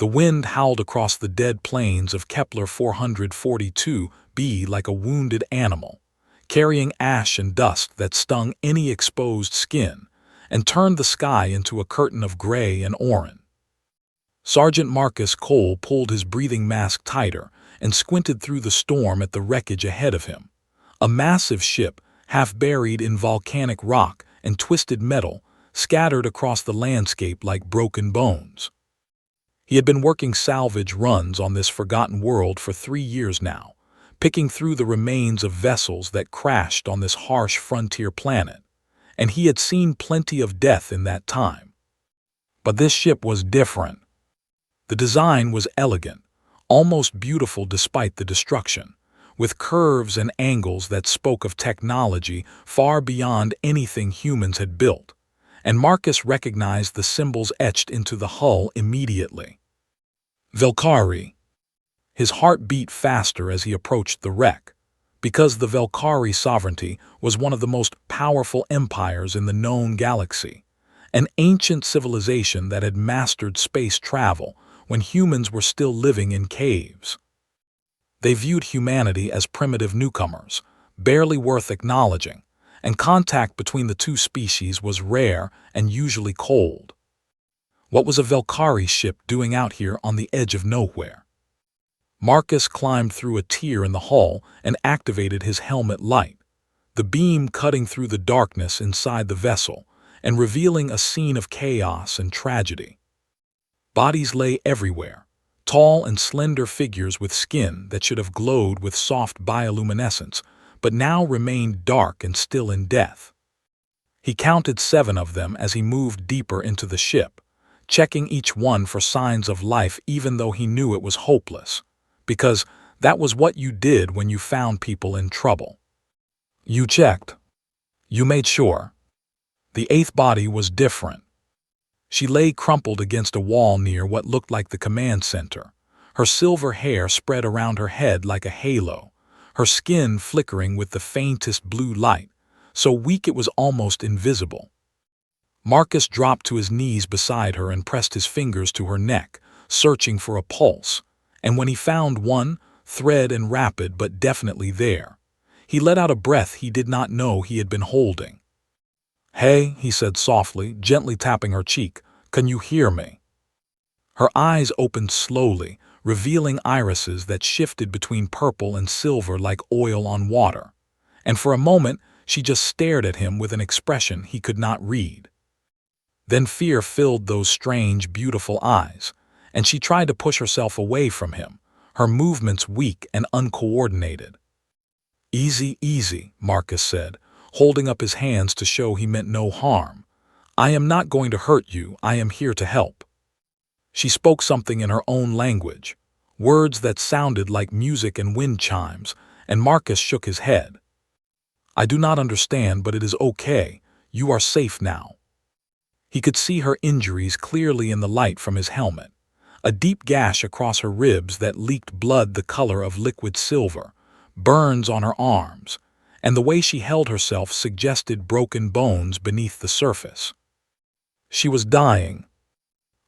The wind howled across the dead plains of Kepler 442b like a wounded animal, carrying ash and dust that stung any exposed skin and turned the sky into a curtain of gray and orange. Sergeant Marcus Cole pulled his breathing mask tighter and squinted through the storm at the wreckage ahead of him. A massive ship, half buried in volcanic rock and twisted metal, scattered across the landscape like broken bones. He had been working salvage runs on this forgotten world for 3 years now, picking through the remains of vessels that crashed on this harsh frontier planet, and he had seen plenty of death in that time. But this ship was different. The design was elegant, almost beautiful despite the destruction, with curves and angles that spoke of technology far beyond anything humans had built, and Marcus recognized the symbols etched into the hull immediately. Velkari. His heart beat faster as he approached the wreck, because the Velkari sovereignty was one of the most powerful empires in the known galaxy, an ancient civilization that had mastered space travel when humans were still living in caves. They viewed humanity as primitive newcomers, barely worth acknowledging, and contact between the two species was rare and usually cold. What was a Velkari ship doing out here on the edge of nowhere? Marcus climbed through a tier in the hull and activated his helmet light, the beam cutting through the darkness inside the vessel and revealing a scene of chaos and tragedy. Bodies lay everywhere, tall and slender figures with skin that should have glowed with soft bioluminescence, but now remained dark and still in death. He counted 7 of them as he moved deeper into the ship, checking each one for signs of life even though he knew it was hopeless, because that was what you did when you found people in trouble. You checked. You made sure. The 8th body was different. She lay crumpled against a wall near what looked like the command center, her silver hair spread around her head like a halo, her skin flickering with the faintest blue light, so weak it was almost invisible. Marcus dropped to his knees beside her and pressed his fingers to her neck, searching for a pulse, and when he found one, thread and rapid but definitely there, he let out a breath he did not know he had been holding. "Hey," he said softly, gently tapping her cheek, "can you hear me?" Her eyes opened slowly, revealing irises that shifted between purple and silver like oil on water, and for a moment she just stared at him with an expression he could not read. Then fear filled those strange, beautiful eyes, and she tried to push herself away from him, her movements weak and uncoordinated. "Easy, easy," Marcus said, holding up his hands to show he meant no harm. "I am not going to hurt you, I am here to help." She spoke something in her own language, words that sounded like music and wind chimes, and Marcus shook his head. "I do not understand, but it is okay. You are safe now." He could see her injuries clearly in the light from his helmet, a deep gash across her ribs that leaked blood the color of liquid silver, burns on her arms, and the way she held herself suggested broken bones beneath the surface. She was dying.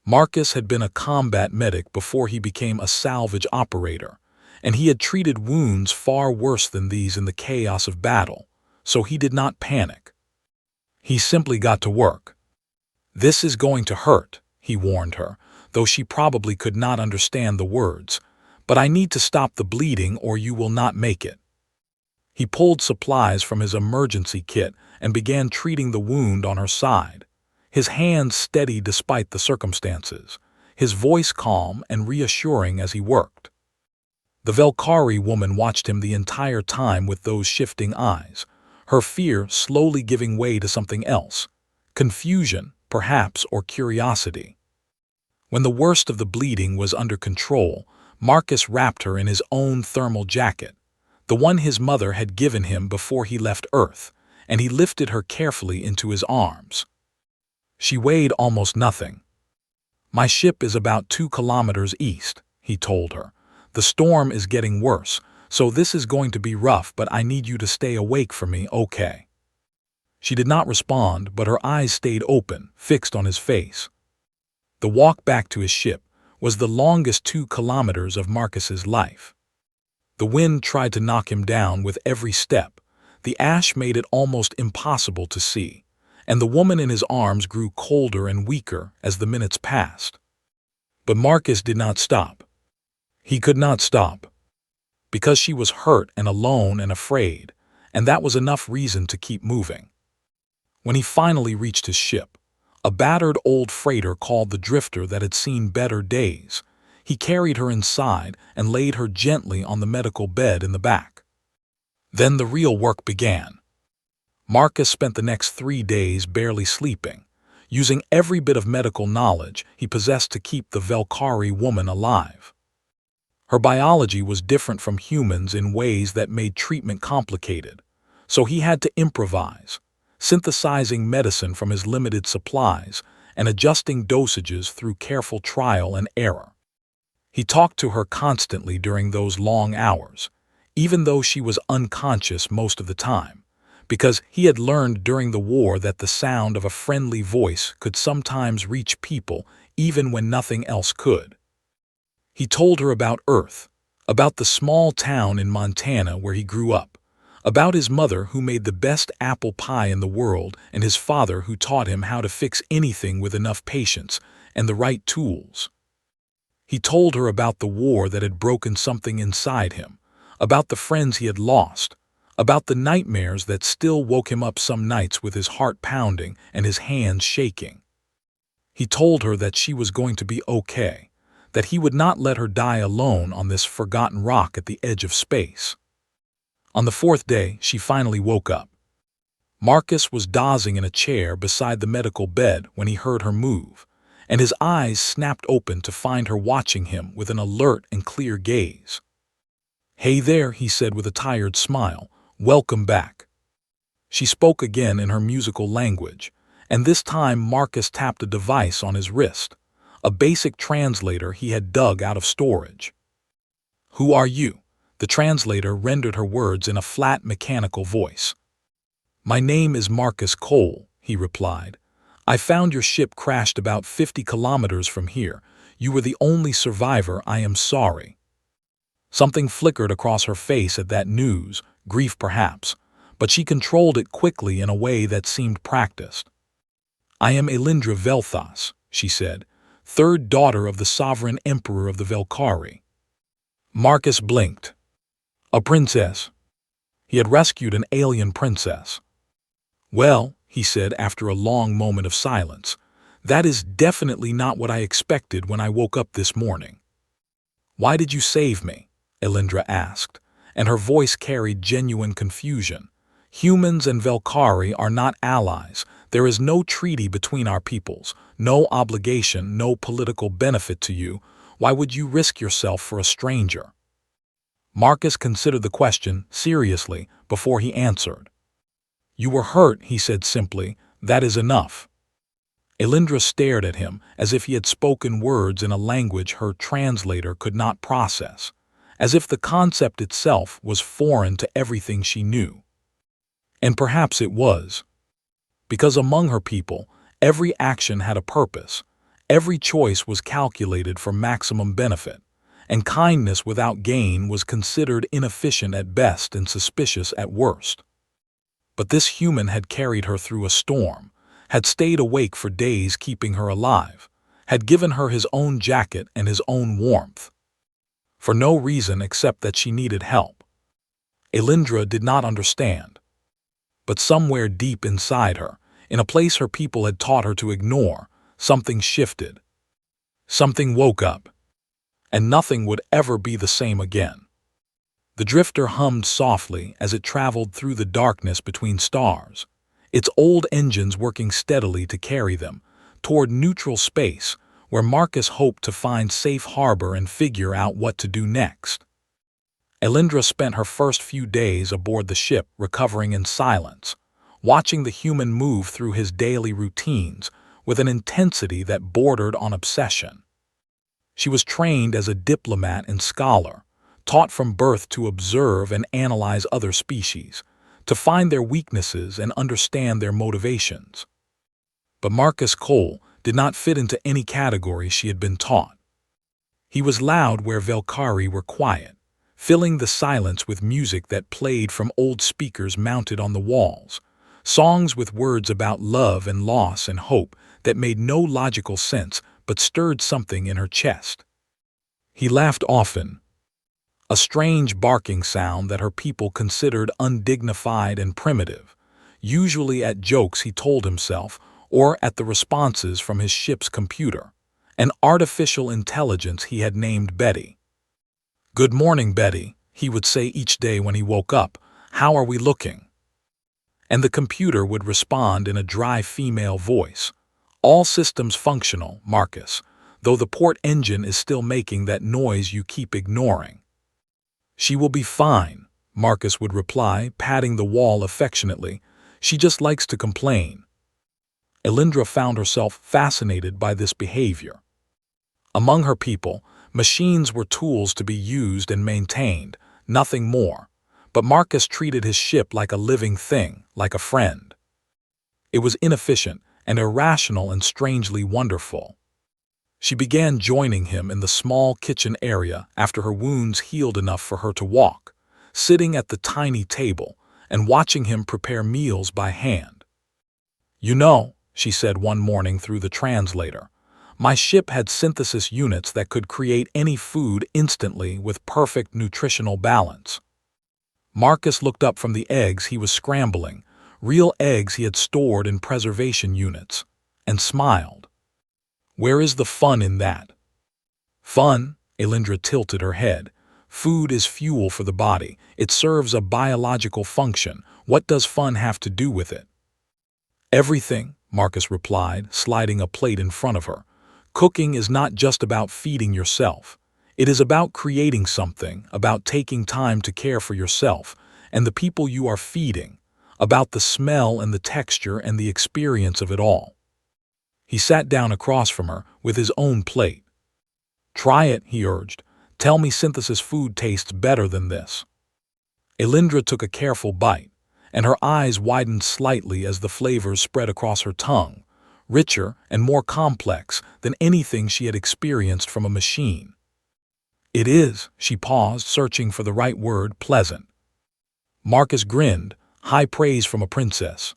Marcus had been a combat medic before he became a salvage operator, and he had treated wounds far worse than these in the chaos of battle, so he did not panic. He simply got to work. "This is going to hurt," he warned her, though she probably could not understand the words, "but I need to stop the bleeding or you will not make it." He pulled supplies from his emergency kit and began treating the wound on her side, his hands steady despite the circumstances, his voice calm and reassuring as he worked. The Velkari woman watched him the entire time with those shifting eyes, her fear slowly giving way to something else, confusion, perhaps, or curiosity. When the worst of the bleeding was under control, Marcus wrapped her in his own thermal jacket, the one his mother had given him before he left Earth, and he lifted her carefully into his arms. She weighed almost nothing. "My ship is about 2 kilometers east," he told her. "The storm is getting worse, so this is going to be rough, but I need you to stay awake for me, okay?" She did not respond, but her eyes stayed open, fixed on his face. The walk back to his ship, was the longest 2 kilometers of Marcus's life. The wind tried to knock him down with every step. The ash made it almost impossible to see, and the woman in his arms grew colder and weaker as the minutes passed. But Marcus did not stop. He could not stop. Because she was hurt and alone and afraid, and that was enough reason to keep moving. When he finally reached his ship, a battered old freighter called the Drifter that had seen better days, he carried her inside and laid her gently on the medical bed in the back. Then the real work began. Marcus spent the next 3 days barely sleeping, using every bit of medical knowledge he possessed to keep the Velkari woman alive. Her biology was different from humans in ways that made treatment complicated, so he had to improvise, synthesizing medicine from his limited supplies and adjusting dosages through careful trial and error. He talked to her constantly during those long hours, even though she was unconscious most of the time, because he had learned during the war that the sound of a friendly voice could sometimes reach people even when nothing else could. He told her about Earth, about the small town in Montana where he grew up, about his mother who made the best apple pie in the world and his father who taught him how to fix anything with enough patience and the right tools. He told her about the war that had broken something inside him, about the friends he had lost, about the nightmares that still woke him up some nights with his heart pounding and his hands shaking. He told her that she was going to be okay, that he would not let her die alone on this forgotten rock at the edge of space. On the 4th day, she finally woke up. Marcus was dozing in a chair beside the medical bed when he heard her move, and his eyes snapped open to find her watching him with an alert and clear gaze. "Hey there," he said with a tired smile. "Welcome back." She spoke again in her musical language, and this time Marcus tapped a device on his wrist, a basic translator he had dug out of storage. "Who are you?" The translator rendered her words in a flat, mechanical voice. "My name is Marcus Cole," he replied. "I found your ship crashed about 50 kilometers from here. You were the only survivor. I am sorry." Something flickered across her face at that news, grief perhaps, but she controlled it quickly in a way that seemed practiced. "I am Elindra Velthas," she said, "third daughter of the sovereign emperor of the Velkari." Marcus blinked. A princess. He had rescued an alien princess. "Well," he said after a long moment of silence, "that is definitely not what I expected when I woke up this morning." "Why did you save me?" Elindra asked, and her voice carried genuine confusion. "Humans and Velkari are not allies. There is no treaty between our peoples, no obligation, no political benefit to you. Why would you risk yourself for a stranger?" Marcus considered the question seriously before he answered. "You were hurt," he said simply. "That is enough." Elindra stared at him as if he had spoken words in a language her translator could not process, as if the concept itself was foreign to everything she knew. And perhaps it was. Because among her people, every action had a purpose, every choice was calculated for maximum benefit, and kindness without gain was considered inefficient at best and suspicious at worst. But this human had carried her through a storm, had stayed awake for days keeping her alive, had given her his own jacket and his own warmth. For no reason except that she needed help. Elindra did not understand. But somewhere deep inside her, in a place her people had taught her to ignore, something shifted. Something woke up. And nothing would ever be the same again. The drifter hummed softly as it traveled through the darkness between stars, its old engines working steadily to carry them toward neutral space where Marcus hoped to find safe harbor and figure out what to do next. Elindra spent her first few days aboard the ship recovering in silence, watching the human move through his daily routines with an intensity that bordered on obsession. She was trained as a diplomat and scholar, taught from birth to observe and analyze other species, to find their weaknesses and understand their motivations. But Marcus Cole did not fit into any category she had been taught. He was loud where Velkari were quiet, filling the silence with music that played from old speakers mounted on the walls, songs with words about love and loss and hope that made no logical sense but stirred something in her chest. He laughed often, a strange barking sound that her people considered undignified and primitive, usually at jokes he told himself or at the responses from his ship's computer, an artificial intelligence he had named Betty. "Good morning, Betty," he would say each day when he woke up. "How are we looking?" And the computer would respond in a dry female voice. "All systems functional, Marcus, though the port engine is still making that noise you keep ignoring." "She will be fine," Marcus would reply, patting the wall affectionately. "She just likes to complain." Elindra found herself fascinated by this behavior. Among her people, machines were tools to be used and maintained, nothing more, but Marcus treated his ship like a living thing, like a friend. It was inefficient and irrational and strangely wonderful. She began joining him in the small kitchen area after her wounds healed enough for her to walk, sitting at the tiny table and watching him prepare meals by hand. "You know," she said one morning through the translator, "my ship had synthesis units that could create any food instantly with perfect nutritional balance." Marcus looked up from the eggs he was scrambling, real eggs he had stored in preservation units, and smiled. "Where is the fun in that?" "Fun?" Elindra tilted her head. "Food is fuel for the body. It serves a biological function. What does fun have to do with it?" "Everything," Marcus replied, sliding a plate in front of her. "Cooking is not just about feeding yourself. It is about creating something, about taking time to care for yourself and the people you are feeding, about the smell and the texture and the experience of it all." He sat down across from her with his own plate. "Try it," he urged. "Tell me synthesis food tastes better than this." Elindra took a careful bite, and her eyes widened slightly as the flavors spread across her tongue, richer and more complex than anything she had experienced from a machine. "It is," she paused, searching for the right word, "pleasant." Marcus grinned, high praise from a princess.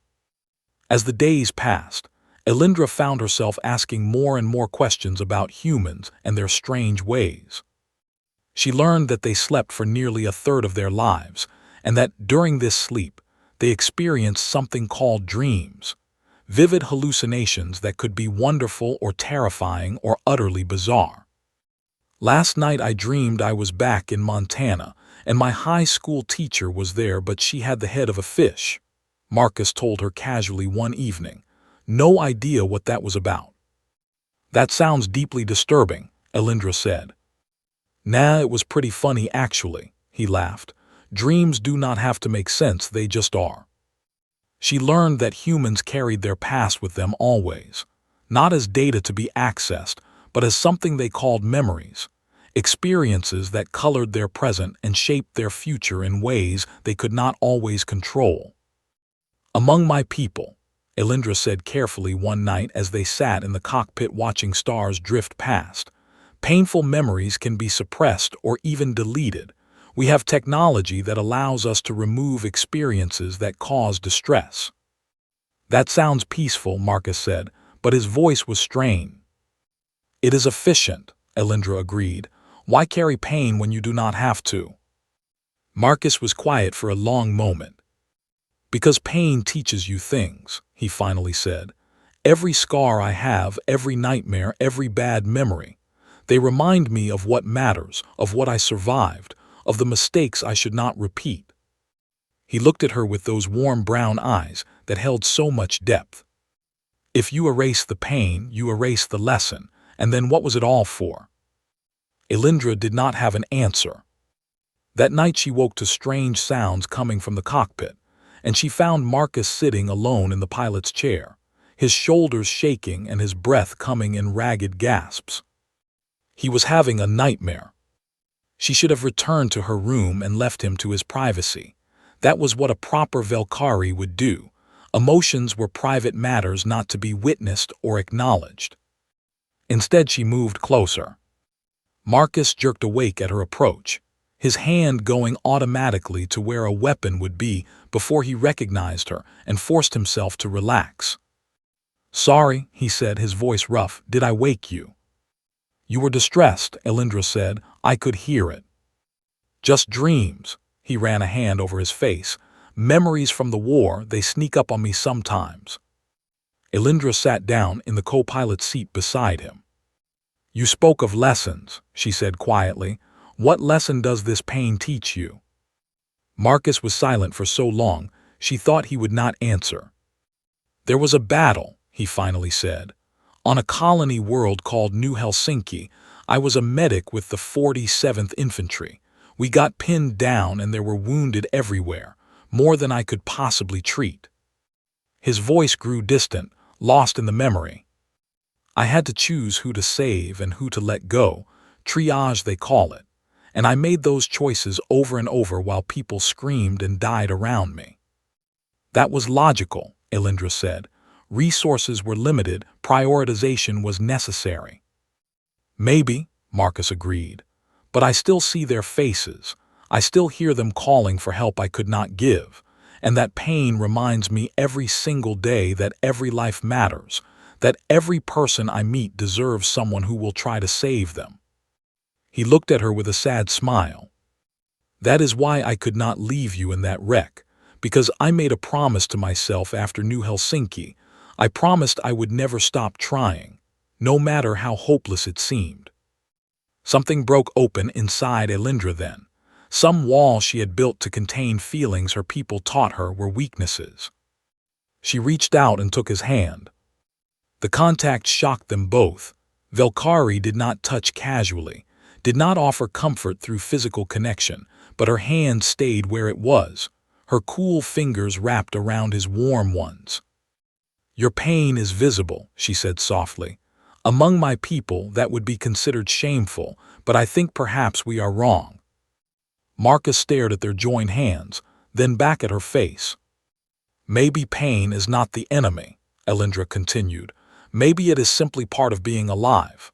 As the days passed, Elindra found herself asking more and more questions about humans and their strange ways. She learned that they slept for nearly a third of their lives, and that during this sleep, they experienced something called dreams, vivid hallucinations that could be wonderful or terrifying or utterly bizarre. "Last night I dreamed I was back in Montana, and my high school teacher was there, but she had the head of a fish," Marcus told her casually one evening. "No idea what that was about." "That sounds deeply disturbing," Elindra said. "Nah, it was pretty funny actually," he laughed. "Dreams do not have to make sense, they just are." She learned that humans carried their past with them always, not as data to be accessed, but as something they called memories, experiences that colored their present and shaped their future in ways they could not always control. "Among my people," Elindra said carefully one night as they sat in the cockpit watching stars drift past, "painful memories can be suppressed or even deleted. We have technology that allows us to remove experiences that cause distress." "That sounds peaceful," Marcus said, but his voice was strained. "It is efficient," Elindra agreed. "Why carry pain when you do not have to?" Marcus was quiet for a long moment. "Because pain teaches you things," he finally said. "Every scar I have, every nightmare, every bad memory, they remind me of what matters, of what I survived, of the mistakes I should not repeat." He looked at her with those warm brown eyes that held so much depth. "If you erase the pain, you erase the lesson, and then what was it all for?" Elindra did not have an answer. That night she woke to strange sounds coming from the cockpit, and she found Marcus sitting alone in the pilot's chair, his shoulders shaking and his breath coming in ragged gasps. He was having a nightmare. She should have returned to her room and left him to his privacy. That was what a proper Velkari would do. Emotions were private matters not to be witnessed or acknowledged. Instead, she moved closer. Marcus jerked awake at her approach, his hand going automatically to where a weapon would be before he recognized her and forced himself to relax. "Sorry," he said, his voice rough. "Did I wake you?" "You were distressed," Elindra said. "I could hear it." "Just dreams." He ran a hand over his face. "Memories from the war, they sneak up on me sometimes." Elindra sat down in the co-pilot seat beside him. "You spoke of lessons," she said quietly. "What lesson does this pain teach you?" Marcus was silent for so long, she thought he would not answer. "There was a battle," he finally said. "On a colony world called New Helsinki, I was a medic with the 47th Infantry. We got pinned down and there were wounded everywhere, more than I could possibly treat." His voice grew distant, lost in the memory. "I had to choose who to save and who to let go, triage they call it, and I made those choices over and over while people screamed and died around me." "That was logical," Elindra said. "Resources were limited, prioritization was necessary." "Maybe," Marcus agreed, "but I still see their faces. I still hear them calling for help I could not give, and that pain reminds me every single day that every life matters, that every person I meet deserves someone who will try to save them." He looked at her with a sad smile. "That is why I could not leave you in that wreck, because I made a promise to myself after New Helsinki. I promised I would never stop trying, no matter how hopeless it seemed." Something broke open inside Elindra then. Some wall she had built to contain feelings her people taught her were weaknesses. She reached out and took his hand. The contact shocked them both. Velkari did not touch casually, did not offer comfort through physical connection, but her hand stayed where it was, her cool fingers wrapped around his warm ones. "Your pain is visible," she said softly. "Among my people that would be considered shameful, but I think perhaps we are wrong." Marcus stared at their joined hands, then back at her face. "Maybe pain is not the enemy," Elindra continued. "Maybe it is simply part of being alive."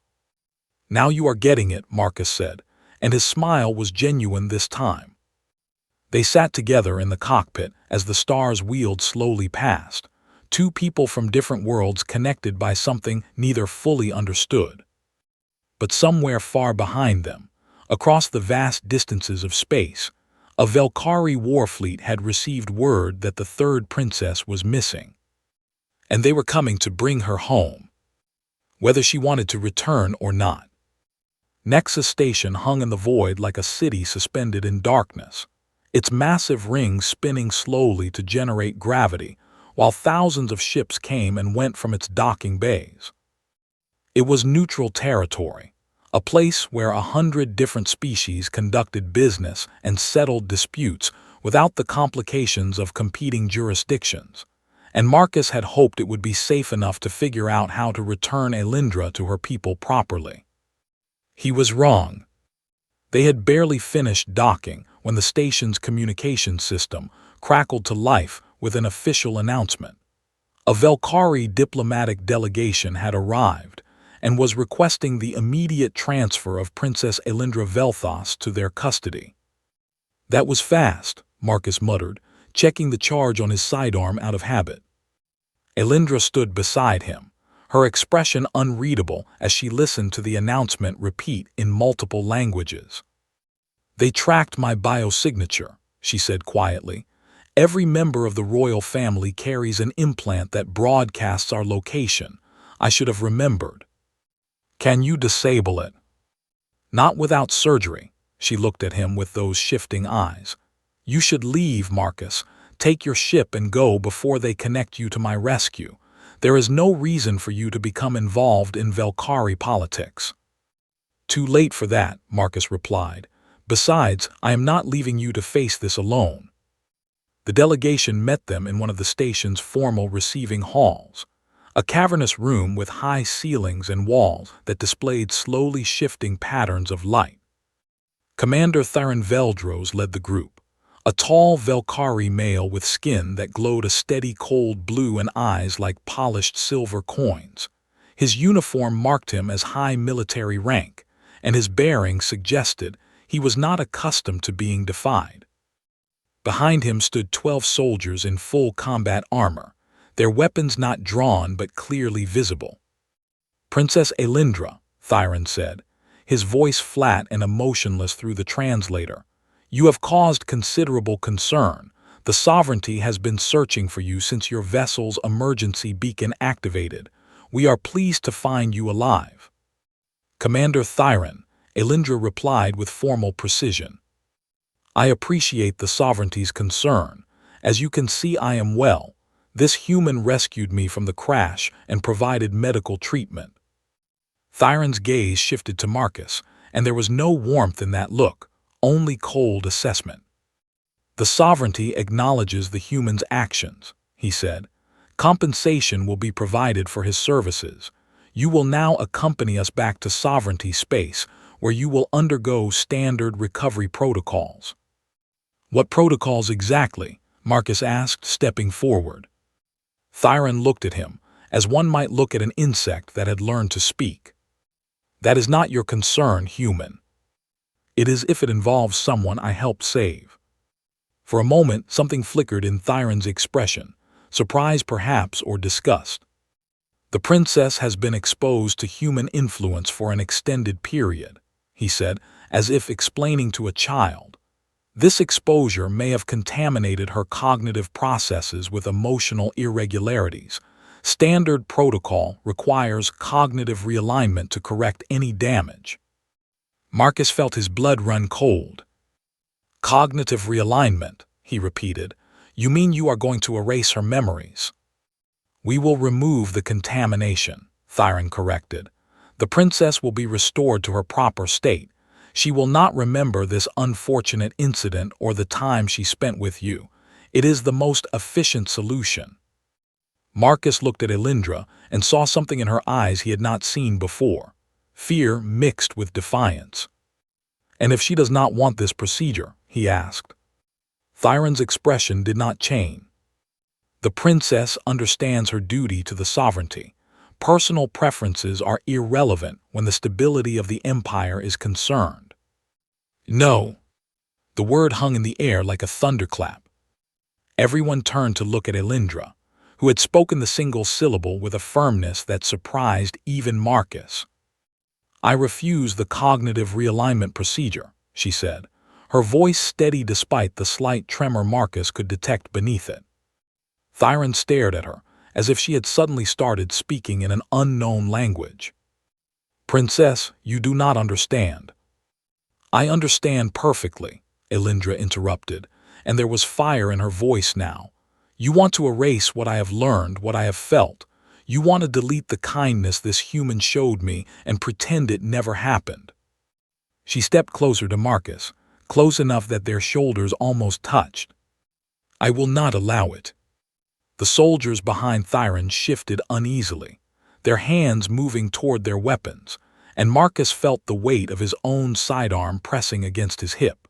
"Now you are getting it," Marcus said, and his smile was genuine this time. They sat together in the cockpit as the stars wheeled slowly past, two people from different worlds connected by something neither fully understood. But somewhere far behind them, across the vast distances of space, a Velkari war fleet had received word that the third princess was missing. And they were coming to bring her home, whether she wanted to return or not. Nexus Station hung in the void like a city suspended in darkness, its massive rings spinning slowly to generate gravity, while thousands of ships came and went from its docking bays. It was neutral territory, a place where 100 different species conducted business and settled disputes without the complications of competing jurisdictions, and Marcus had hoped it would be safe enough to figure out how to return Elindra to her people properly. He was wrong. They had barely finished docking when the station's communication system crackled to life with an official announcement. A Velkari diplomatic delegation had arrived and was requesting the immediate transfer of Princess Elindra Velthos to their custody. "That was fast," Marcus muttered, checking the charge on his sidearm out of habit. Elindra stood beside him, her expression unreadable as she listened to the announcement repeat in multiple languages. "They tracked my biosignature," she said quietly. "Every member of the royal family carries an implant that broadcasts our location. I should have remembered." "Can you disable it?" "Not without surgery." She looked at him with those shifting eyes. "You should leave, Marcus. Take your ship and go before they connect you to my rescue. There is no reason for you to become involved in Velkari politics." "Too late for that," Marcus replied. "Besides, I am not leaving you to face this alone." The delegation met them in one of the station's formal receiving halls, a cavernous room with high ceilings and walls that displayed slowly shifting patterns of light. Commander Theron Veldros led the group, a tall Velkari male with skin that glowed a steady cold blue and eyes like polished silver coins. His uniform marked him as high military rank, and his bearing suggested he was not accustomed to being defied. Behind him stood 12 soldiers in full combat armor, their weapons not drawn but clearly visible. "Princess Elindra," Thyron said, his voice flat and emotionless through the translator, "you have caused considerable concern. The sovereignty has been searching for you since your vessel's emergency beacon activated. We are pleased to find you alive." "Commander Thyron," Elindra replied with formal precision. "I appreciate the sovereignty's concern. As you can see, I am well. This human rescued me from the crash and provided medical treatment." Thyron's gaze shifted to Marcus, and there was no warmth in that look, only cold assessment. "The sovereignty acknowledges the human's actions," he said. "Compensation will be provided for his services. You will now accompany us back to sovereignty space, where you will undergo standard recovery protocols." "What protocols exactly?" Marcus asked, stepping forward. Thyron looked at him, as one might look at an insect that had learned to speak. "That is not your concern, human. It is if it involves someone I helped save." For a moment, something flickered in Thyron's expression, surprise perhaps or disgust. "The princess has been exposed to human influence for an extended period," he said, as if explaining to a child. "This exposure may have contaminated her cognitive processes with emotional irregularities. Standard protocol requires cognitive realignment to correct any damage." Marcus felt his blood run cold. "Cognitive realignment," he repeated. "You mean you are going to erase her memories?" "We will remove the contamination," Thyron corrected. "The princess will be restored to her proper state. She will not remember this unfortunate incident or the time she spent with you. It is the most efficient solution." Marcus looked at Elindra and saw something in her eyes he had not seen before, fear mixed with defiance. "And if she does not want this procedure?" he asked. Thyron's expression did not change. "The princess understands her duty to the sovereignty. Personal preferences are irrelevant when the stability of the empire is concerned." "No." The word hung in the air like a thunderclap. Everyone turned to look at Elindra, who had spoken the single syllable with a firmness that surprised even Marcus. "I refuse the cognitive realignment procedure," she said, her voice steady despite the slight tremor Marcus could detect beneath it. Thyron stared at her, as if she had suddenly started speaking in an unknown language. "Princess, you do not understand." "I understand perfectly," Elindra interrupted, and there was fire in her voice now. "You want to erase what I have learned, what I have felt. You want to delete the kindness this human showed me and pretend it never happened." She stepped closer to Marcus, close enough that their shoulders almost touched. "I will not allow it." The soldiers behind Thyron shifted uneasily, their hands moving toward their weapons, and Marcus felt the weight of his own sidearm pressing against his hip.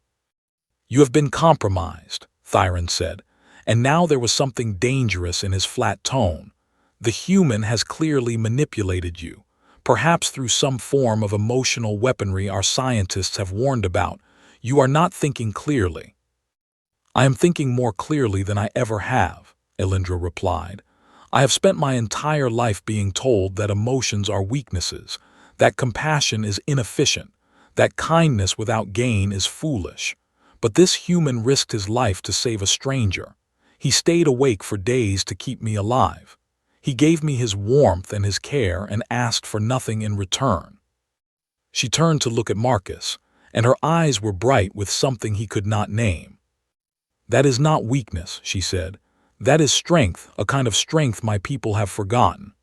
"You have been compromised," Thyron said, and now there was something dangerous in his flat tone. "The human has clearly manipulated you, perhaps through some form of emotional weaponry our scientists have warned about. You are not thinking clearly." "I am thinking more clearly than I ever have," Elindra replied. "I have spent my entire life being told that emotions are weaknesses, that compassion is inefficient, that kindness without gain is foolish. But this human risked his life to save a stranger. He stayed awake for days to keep me alive. He gave me his warmth and his care and asked for nothing in return." She turned to look at Marcus, and her eyes were bright with something he could not name. "That is not weakness," she said. "That is strength, a kind of strength my people have forgotten."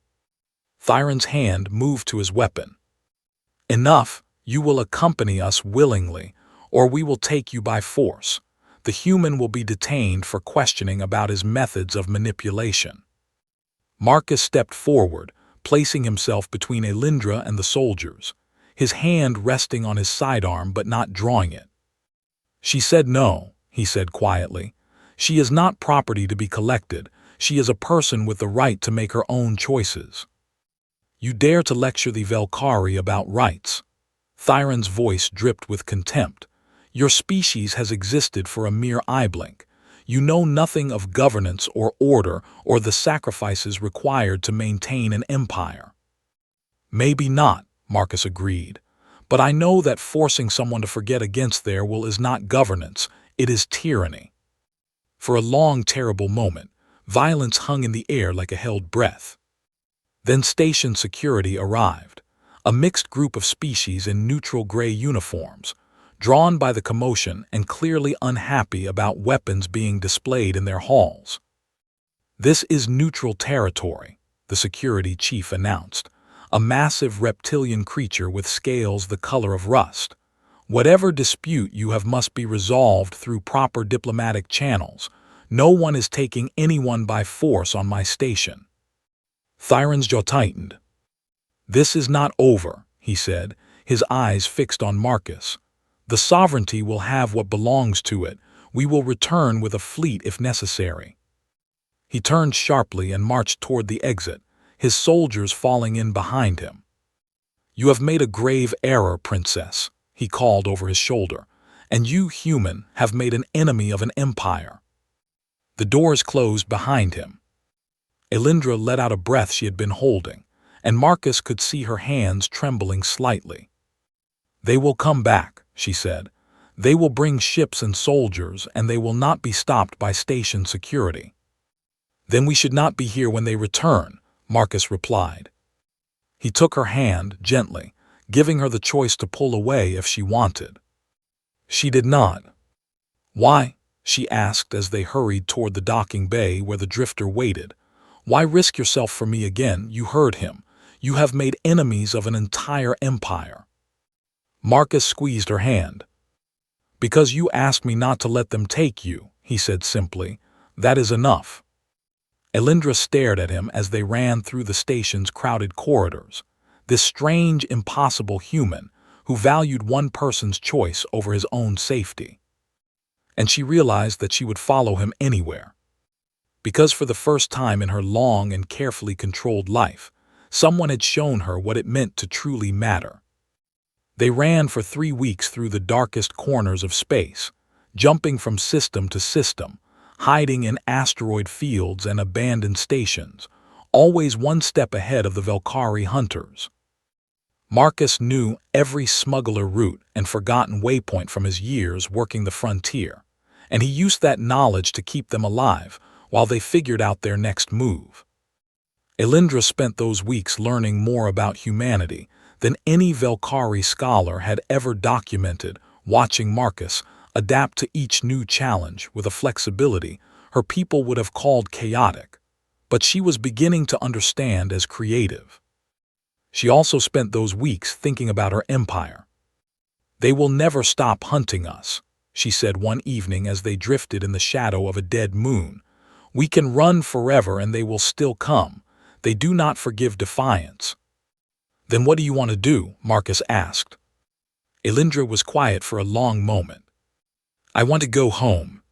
Thyron's hand moved to his weapon. "Enough, you will accompany us willingly, or we will take you by force. The human will be detained for questioning about his methods of manipulation." Marcus stepped forward, placing himself between Elindra and the soldiers, his hand resting on his sidearm but not drawing it. "She said no," he said quietly. "She is not property to be collected. She is a person with the right to make her own choices." "You dare to lecture the Velkari about rights?" Thyron's voice dripped with contempt. "Your species has existed for a mere eye blink. You know nothing of governance or order or the sacrifices required to maintain an empire." "Maybe not," Marcus agreed. "But I know that forcing someone to forget against their will is not governance, it is tyranny." For a long, terrible moment, violence hung in the air like a held breath. Then station security arrived, a mixed group of species in neutral gray uniforms, drawn by the commotion and clearly unhappy about weapons being displayed in their halls. "This is neutral territory," the security chief announced, a massive reptilian creature with scales the color of rust. "Whatever dispute you have must be resolved through proper diplomatic channels. No one is taking anyone by force on my station." Thyron's jaw tightened. "This is not over," he said, his eyes fixed on Marcus. "The sovereignty will have what belongs to it. We will return with a fleet if necessary." He turned sharply and marched toward the exit, his soldiers falling in behind him. "You have made a grave error, Princess," he called over his shoulder, "and you, human, have made an enemy of an empire." The doors closed behind him. Elindra let out a breath she had been holding, and Marcus could see her hands trembling slightly. "They will come back," she said. "They will bring ships and soldiers, and they will not be stopped by station security." "Then we should not be here when they return," Marcus replied. He took her hand gently, giving her the choice to pull away if she wanted. She did not. "Why?" she asked as they hurried toward the docking bay where the drifter waited. "Why risk yourself for me again?" You heard him. "You have made enemies of an entire empire." Marcus squeezed her hand. "Because you asked me not to let them take you," he said simply. "That is enough." Elindra stared at him as they ran through the station's crowded corridors. This strange, impossible human who valued one person's choice over his own safety. And she realized that she would follow him anywhere. Because for the first time in her long and carefully controlled life, someone had shown her what it meant to truly matter. They ran for 3 weeks through the darkest corners of space, jumping from system to system, hiding in asteroid fields and abandoned stations, always one step ahead of the Velkari hunters. Marcus knew every smuggler route and forgotten waypoint from his years working the frontier, and he used that knowledge to keep them alive while they figured out their next move. Elindra spent those weeks learning more about humanity than any Velkari scholar had ever documented, watching Marcus adapt to each new challenge with a flexibility her people would have called chaotic, but she was beginning to understand as creative. She also spent those weeks thinking about her empire. "They will never stop hunting us," she said one evening as they drifted in the shadow of a dead moon. "We can run forever and they will still come. They do not forgive defiance." "Then what do you want to do?" Marcus asked. Elindra was quiet for a long moment. "I want to go home."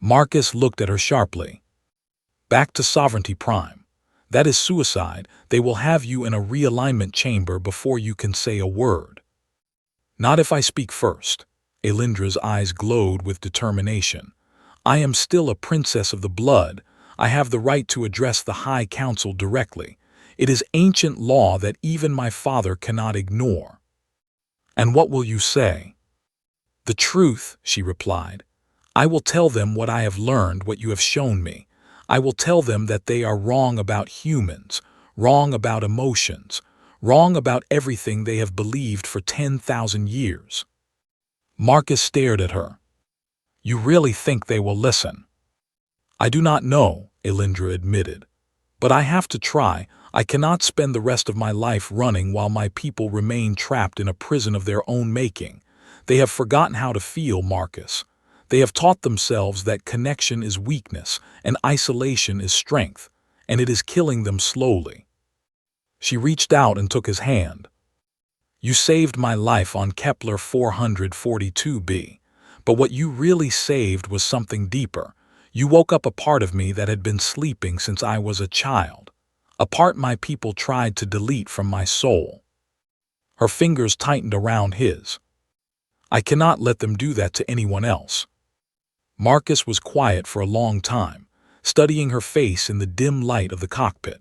Marcus looked at her sharply. "Back to Sovereignty Prime. That is suicide. They will have you in a realignment chamber before you can say a word." "Not if I speak first." Elindra's eyes glowed with determination. "I am still a princess of the blood. I have the right to address the High Council directly. It is ancient law that even my father cannot ignore." "And what will you say?" "The truth," she replied. "I will tell them what I have learned, what you have shown me. I will tell them that they are wrong about humans, wrong about emotions, wrong about everything they have believed for 10,000 years." Marcus stared at her. "You really think they will listen?" "I do not know," Elindra admitted. "But I have to try. I cannot spend the rest of my life running while my people remain trapped in a prison of their own making. They have forgotten how to feel, Marcus. They have taught themselves that connection is weakness and isolation is strength, and it is killing them slowly." She reached out and took his hand. "You saved my life on Kepler 442b, but what you really saved was something deeper. You woke up a part of me that had been sleeping since I was a child, a part my people tried to delete from my soul." Her fingers tightened around his. I cannot let them do that to anyone else. Marcus was quiet for a long time, studying her face in the dim light of the cockpit.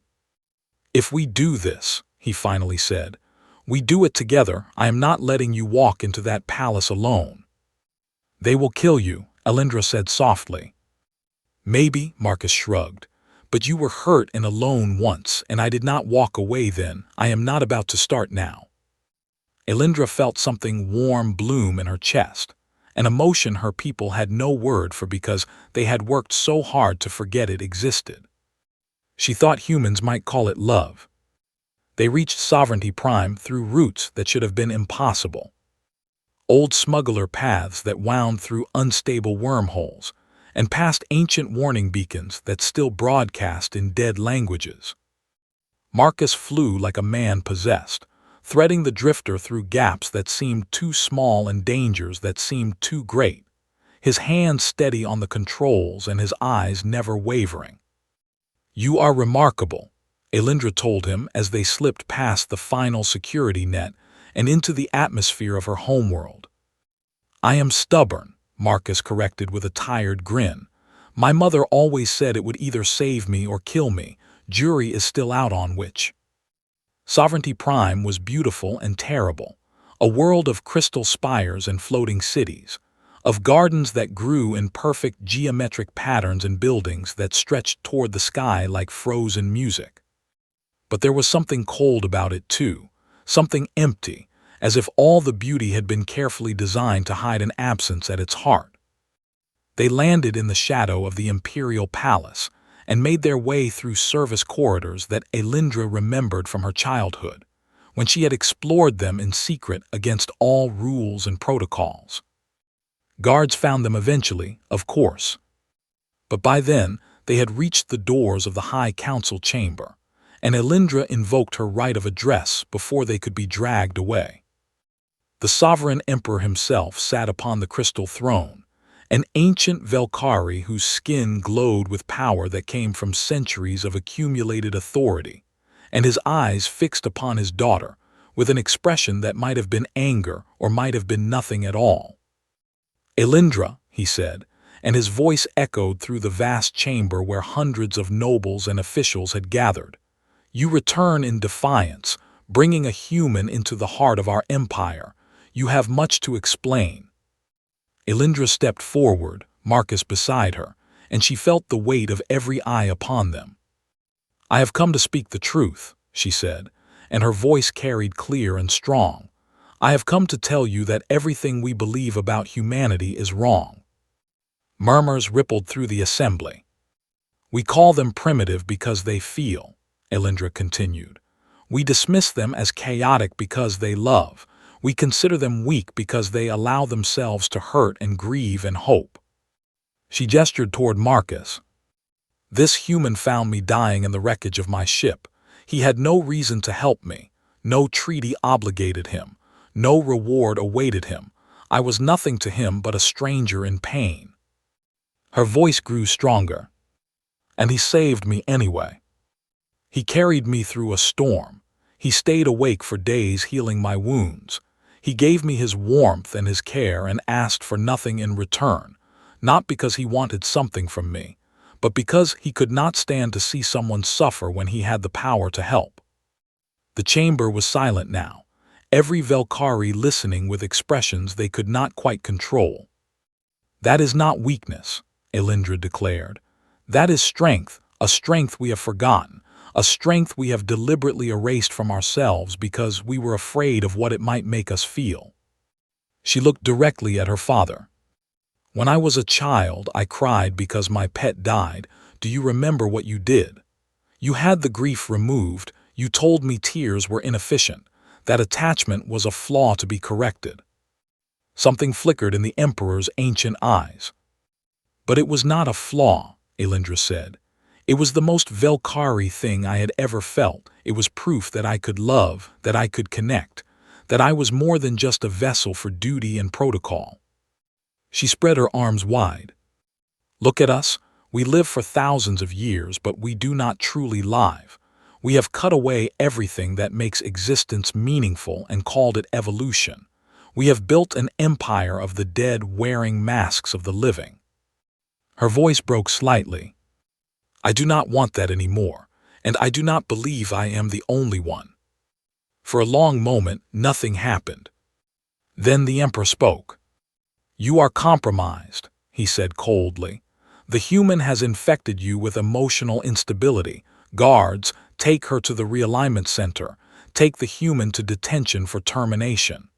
If we do this, he finally said, we do it together. I am not letting you walk into that palace alone. They will kill you, Elendra said softly. Maybe, Marcus shrugged, but you were hurt and alone once, and I did not walk away then. I am not about to start now. Elendra felt something warm bloom in her chest, an emotion her people had no word for because they had worked so hard to forget it existed. She thought humans might call it love. They reached Sovereignty Prime through routes that should have been impossible. Old smuggler paths that wound through unstable wormholes, and past ancient warning beacons that still broadcast in dead languages. Marcus flew like a man possessed, threading the drifter through gaps that seemed too small and dangers that seemed too great, his hands steady on the controls and his eyes never wavering. You are remarkable, Elendra told him as they slipped past the final security net and into the atmosphere of her homeworld. I am stubborn, Marcus corrected with a tired grin. My mother always said it would either save me or kill me. Jury is still out on which. Sovereignty Prime was beautiful and terrible, a world of crystal spires and floating cities, of gardens that grew in perfect geometric patterns and buildings that stretched toward the sky like frozen music. But there was something cold about it too, something empty, as if all the beauty had been carefully designed to hide an absence at its heart. They landed in the shadow of the Imperial Palace and made their way through service corridors that Elendra remembered from her childhood, when she had explored them in secret against all rules and protocols. Guards found them eventually, of course. But by then, they had reached the doors of the High Council chamber, and Elendra invoked her right of address before they could be dragged away. The sovereign emperor himself sat upon the crystal throne, an ancient Velkhari whose skin glowed with power that came from centuries of accumulated authority, and his eyes fixed upon his daughter with an expression that might have been anger or might have been nothing at all. Elendra, he said, and his voice echoed through the vast chamber where hundreds of nobles and officials had gathered. You return in defiance, bringing a human into the heart of our empire. You have much to explain. Elendra stepped forward, Marcus beside her, and she felt the weight of every eye upon them. I have come to speak the truth, she said, and her voice carried clear and strong. I have come to tell you that everything we believe about humanity is wrong. Murmurs rippled through the assembly. We call them primitive because they feel, Elendra continued. We dismiss them as chaotic because they love. We consider them weak because they allow themselves to hurt and grieve and hope. She gestured toward Marcus. This human found me dying in the wreckage of my ship. He had no reason to help me. No treaty obligated him. No reward awaited him. I was nothing to him but a stranger in pain. Her voice grew stronger. And he saved me anyway. He carried me through a storm. He stayed awake for days healing my wounds. He gave me his warmth and his care and asked for nothing in return, not because he wanted something from me, but because he could not stand to see someone suffer when he had the power to help. The chamber was silent now, every Velkhari listening with expressions they could not quite control. That is not weakness, Elendra declared. That is strength, a strength we have forgotten, a strength we have deliberately erased from ourselves because we were afraid of what it might make us feel. She looked directly at her father. When I was a child, I cried because my pet died. Do you remember what you did? You had the grief removed. You told me tears were inefficient, that attachment was a flaw to be corrected. Something flickered in the Emperor's ancient eyes. But it was not a flaw, Elendra said. It was the most Velkhari thing I had ever felt. It was proof that I could love, that I could connect, that I was more than just a vessel for duty and protocol. She spread her arms wide. Look at us. We live for thousands of years, but we do not truly live. We have cut away everything that makes existence meaningful and called it evolution. We have built an empire of the dead wearing masks of the living." Her voice broke slightly. "I do not want that anymore, and I do not believe I am the only one." For a long moment, nothing happened. Then the Emperor spoke. "You are compromised," he said coldly. "The human has infected you with emotional instability. Guards, take her to the realignment center. Take the human to detention for termination."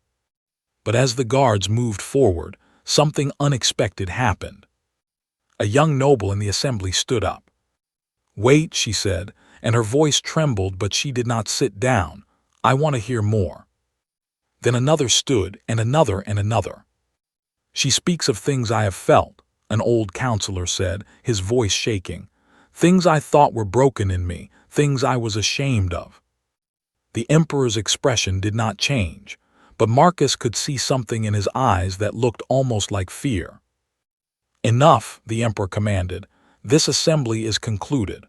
But as the guards moved forward, something unexpected happened. A young noble in the assembly stood up. "Wait," she said, and her voice trembled, but she did not sit down. "I want to hear more." Then another stood, and another and another. "She speaks of things I have felt," an old counselor said, his voice shaking. "Things I thought were broken in me, things I was ashamed of." The Emperor's expression did not change, but Marcus could see something in his eyes that looked almost like fear. "Enough," the Emperor commanded. "This assembly is concluded."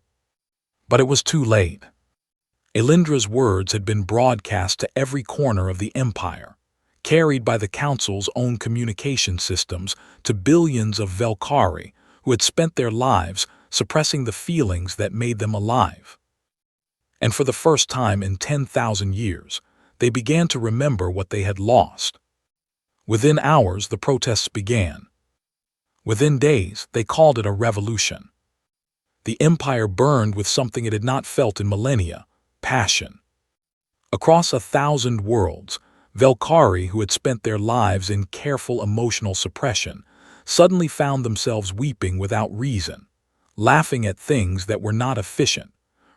But it was too late. Elindra's words had been broadcast to every corner of the empire, carried by the Council's own communication systems to billions of Velkari who had spent their lives suppressing the feelings that made them alive. And for the first time in 10,000 years, they began to remember what they had lost. Within hours, the protests began. Within days, they called it a revolution. The empire burned with something it had not felt in millennia: passion. Across 1,000 worlds, Velkari, who had spent their lives in careful emotional suppression, suddenly found themselves weeping without reason, laughing at things that were not efficient,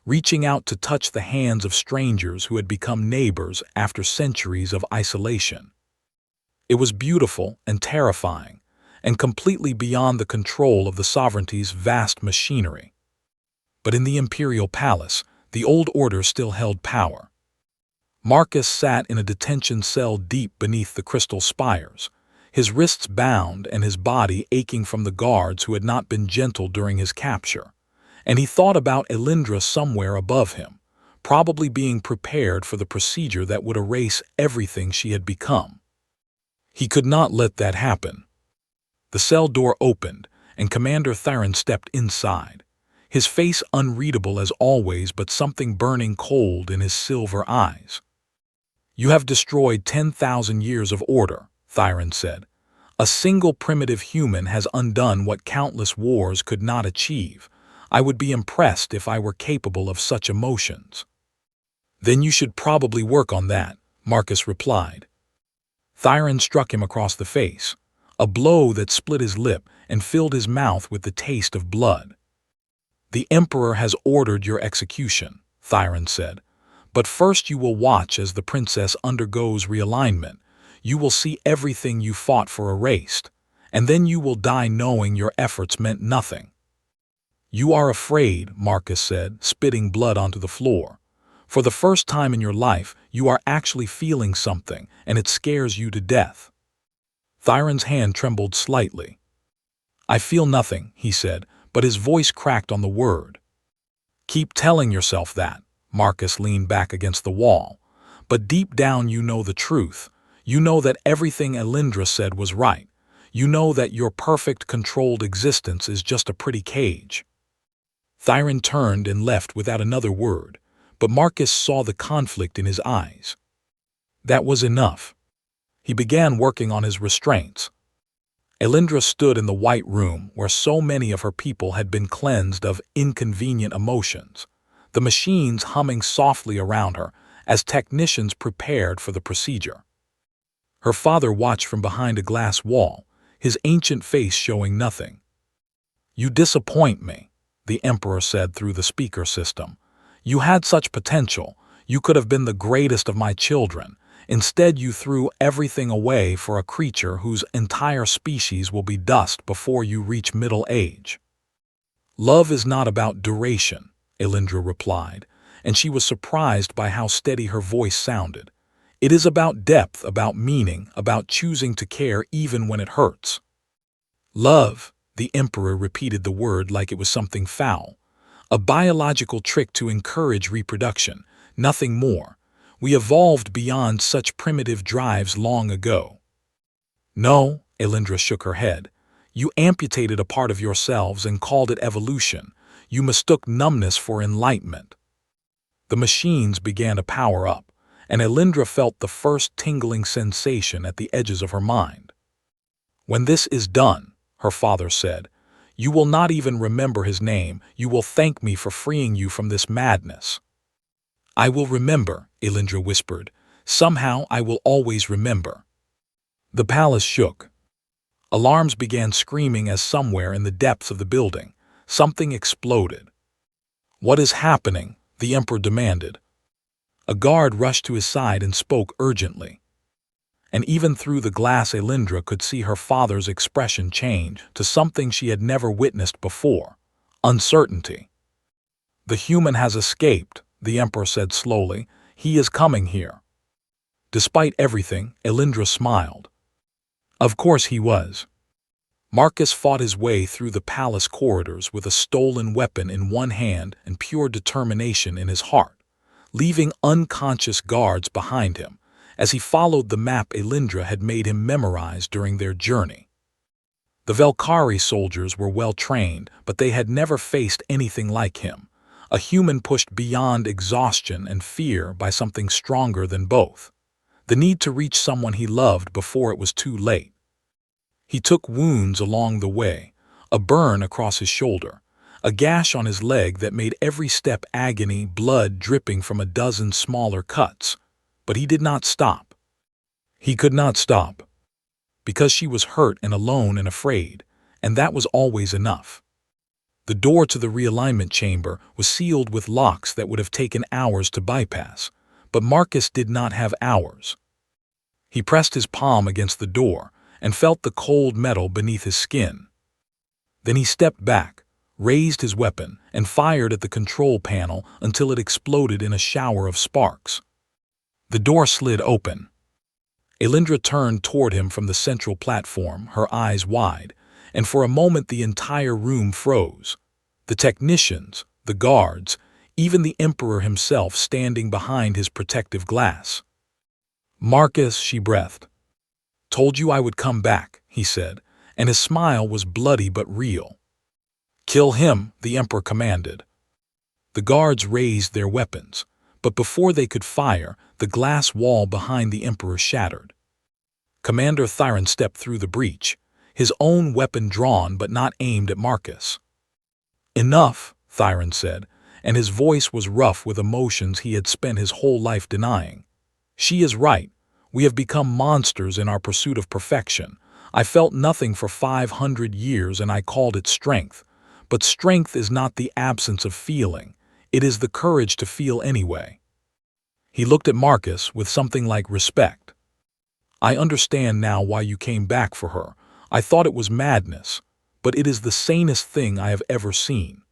reaching out to touch the hands of strangers who had become neighbors after centuries of isolation. It was beautiful and terrifying, and completely beyond the control of the sovereignty's vast machinery. But in the imperial palace, the old order still held power. Marcus sat in a detention cell deep beneath the crystal spires, his wrists bound and his body aching from the guards who had not been gentle during his capture. And he thought about Elindra somewhere above him, probably being prepared for the procedure that would erase everything she had become. He could not let that happen. The cell door opened, and Commander Thyron stepped inside, his face unreadable as always, but something burning cold in his silver eyes. "You have destroyed 10,000 years of order," Thyron said. "A single primitive human has undone what countless wars could not achieve. I would be impressed if I were capable of such emotions." "Then you should probably work on that," Marcus replied. Thyron struck him across the face, a blow that split his lip and filled his mouth with the taste of blood. "The Emperor has ordered your execution," Thyron said. "But first you will watch as the princess undergoes realignment. You will see everything you fought for erased, and then you will die knowing your efforts meant nothing." "You are afraid," Marcus said, spitting blood onto the floor. "For the first time in your life, you are actually feeling something, and it scares you to death." Thyron's hand trembled slightly. "I feel nothing," he said, but his voice cracked on the word. "Keep telling yourself that." Marcus leaned back against the wall. "But deep down you know the truth. You know that everything Elindra said was right. You know that your perfect, controlled existence is just a pretty cage." Thyron turned and left without another word, but Marcus saw the conflict in his eyes. That was enough. He began working on his restraints. Elindra stood in the white room where so many of her people had been cleansed of inconvenient emotions, the machines humming softly around her as technicians prepared for the procedure. Her father watched from behind a glass wall, his ancient face showing nothing. "You disappoint me," the Emperor said through the speaker system. "You had such potential. You could have been the greatest of my children. Instead, you threw everything away for a creature whose entire species will be dust before you reach middle age." "Love is not about duration," Elindra replied, and she was surprised by how steady her voice sounded. "It is about depth, about meaning, about choosing to care even when it hurts." "Love," the Emperor repeated the word like it was something foul. A biological trick to encourage reproduction, nothing more. We evolved beyond such primitive drives long ago. No, Elindra shook her head. You amputated a part of yourselves and called it evolution. You mistook numbness for enlightenment. The machines began to power up, and Elindra felt the first tingling sensation at the edges of her mind. When this is done, her father said, you will not even remember his name. You will thank me for freeing you from this madness. I will remember, Elindra whispered. Somehow I will always remember. The palace shook. Alarms began screaming as somewhere in the depths of the building, something exploded. What is happening? The emperor demanded. A guard rushed to his side and spoke urgently. And even through the glass Elindra could see her father's expression change to something she had never witnessed before, uncertainty. The human has escaped, the emperor said slowly. He is coming here. Despite everything, Elindra smiled. Of course he was. Marcus fought his way through the palace corridors with a stolen weapon in one hand and pure determination in his heart, leaving unconscious guards behind him as he followed the map Elindra had made him memorize during their journey. The Velkari soldiers were well trained, but they had never faced anything like him, a human pushed beyond exhaustion and fear by something stronger than both, the need to reach someone he loved before it was too late. He took wounds along the way, a burn across his shoulder, a gash on his leg that made every step agony, blood dripping from a dozen smaller cuts. But he did not stop. He could not stop. Because she was hurt and alone and afraid, and that was always enough. The door to the realignment chamber was sealed with locks that would have taken hours to bypass, but Marcus did not have hours. He pressed his palm against the door and felt the cold metal beneath his skin. Then he stepped back, raised his weapon, and fired at the control panel until it exploded in a shower of sparks. The door slid open. Elindra turned toward him from the central platform, her eyes wide, and for a moment the entire room froze. The technicians, the guards, even the emperor himself standing behind his protective glass. Marcus, she breathed. Told you I would come back, he said, and his smile was bloody but real. Kill him, the emperor commanded. The guards raised their weapons, but before they could fire, the glass wall behind the emperor shattered. Commander Thyron stepped through the breach, his own weapon drawn but not aimed at Marcus. Enough, Thyron said, and his voice was rough with emotions he had spent his whole life denying. She is right. We have become monsters in our pursuit of perfection. I felt nothing for 500 years and I called it strength. But strength is not the absence of feeling. It is the courage to feel anyway. He looked at Marcus with something like respect. I understand now why you came back for her. I thought it was madness, but it is the sanest thing I have ever seen.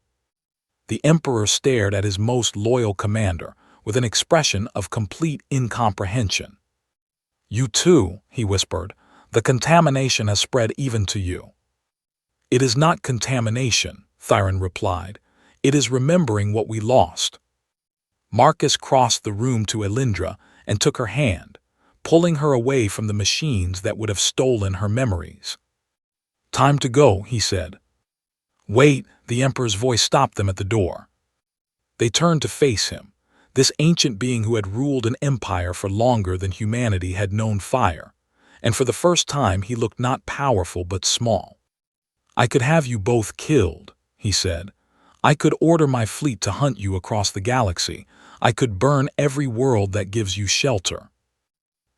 The emperor stared at his most loyal commander with an expression of complete incomprehension. You too, he whispered. The contamination has spread even to you. It is not contamination, Thyron replied. It is remembering what we lost. Marcus crossed the room to Elindra and took her hand, pulling her away from the machines that would have stolen her memories. Time to go, he said. Wait, the emperor's voice stopped them at the door. They turned to face him, this ancient being who had ruled an empire for longer than humanity had known fire, and for the first time he looked not powerful but small. I could have you both killed, he said. I could order my fleet to hunt you across the galaxy. I could burn every world that gives you shelter.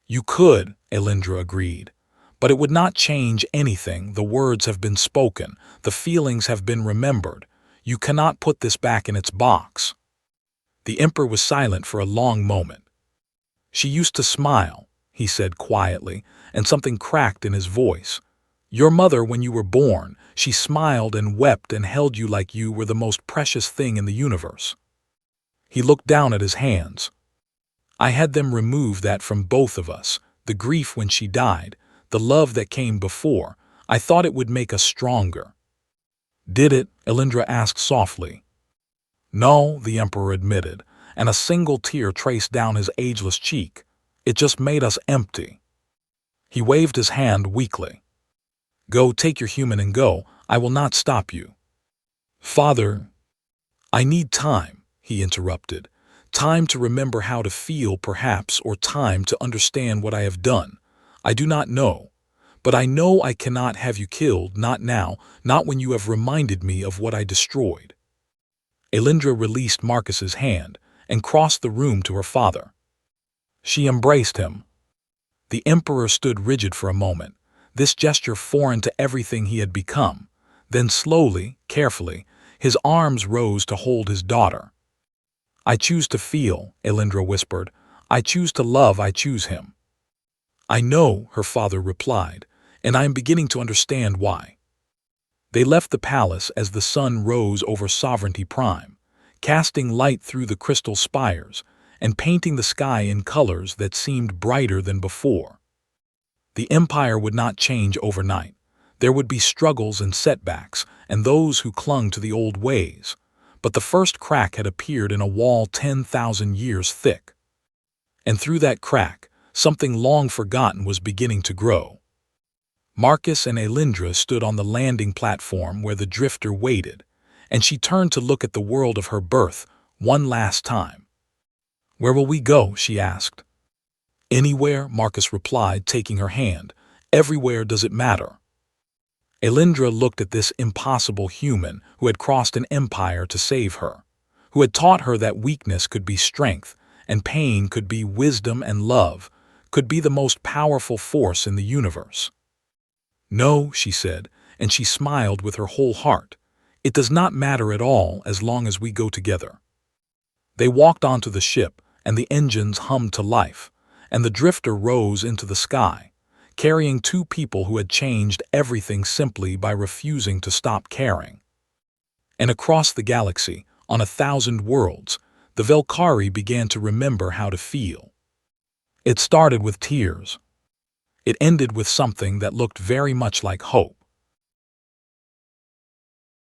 You could, Elindra agreed, but it would not change anything. The words have been spoken. The feelings have been remembered. You cannot put this back in its box. The emperor was silent for a long moment. She used to smile, he said quietly, and something cracked in his voice. Your mother, when you were born, she smiled and wept and held you like you were the most precious thing in the universe. He looked down at his hands. I had them remove that from both of us, the grief when she died, the love that came before. I thought it would make us stronger. Did it? Elindra asked softly. No, the Emperor admitted, and a single tear traced down his ageless cheek. It just made us empty. He waved his hand weakly. Go, take your human and go. I will not stop you. Father, I need time, he interrupted. Time to remember how to feel, perhaps, or time to understand what I have done. I do not know. But I know I cannot have you killed, not now, not when you have reminded me of what I destroyed. Elindra released Marcus's hand and crossed the room to her father. She embraced him. The Emperor stood rigid for a moment, this gesture foreign to everything he had become. Then slowly, carefully, his arms rose to hold his daughter. I choose to feel, Elindra whispered. I choose to love, I choose him. I know, her father replied, and I am beginning to understand why. They left the palace as the sun rose over Sovereignty Prime, casting light through the crystal spires and painting the sky in colors that seemed brighter than before. The Empire would not change overnight. There would be struggles and setbacks, and those who clung to the old ways. But the first crack had appeared in a wall 10,000 years thick. And through that crack, something long forgotten was beginning to grow. Marcus and Elindra stood on the landing platform where the drifter waited, and she turned to look at the world of her birth one last time. Where will we go? She asked. Anywhere, Marcus replied, taking her hand. Everywhere does it matter. Elindra looked at this impossible human who had crossed an empire to save her, who had taught her that weakness could be strength, and pain could be wisdom, and love could be the most powerful force in the universe. No, she said, and she smiled with her whole heart. It does not matter at all as long as we go together. They walked onto the ship, and the engines hummed to life, and the drifter rose into the sky, carrying two people who had changed everything simply by refusing to stop caring. And across the galaxy, on 1,000 worlds, the Velkari began to remember how to feel. It started with tears. It ended with something that looked very much like hope.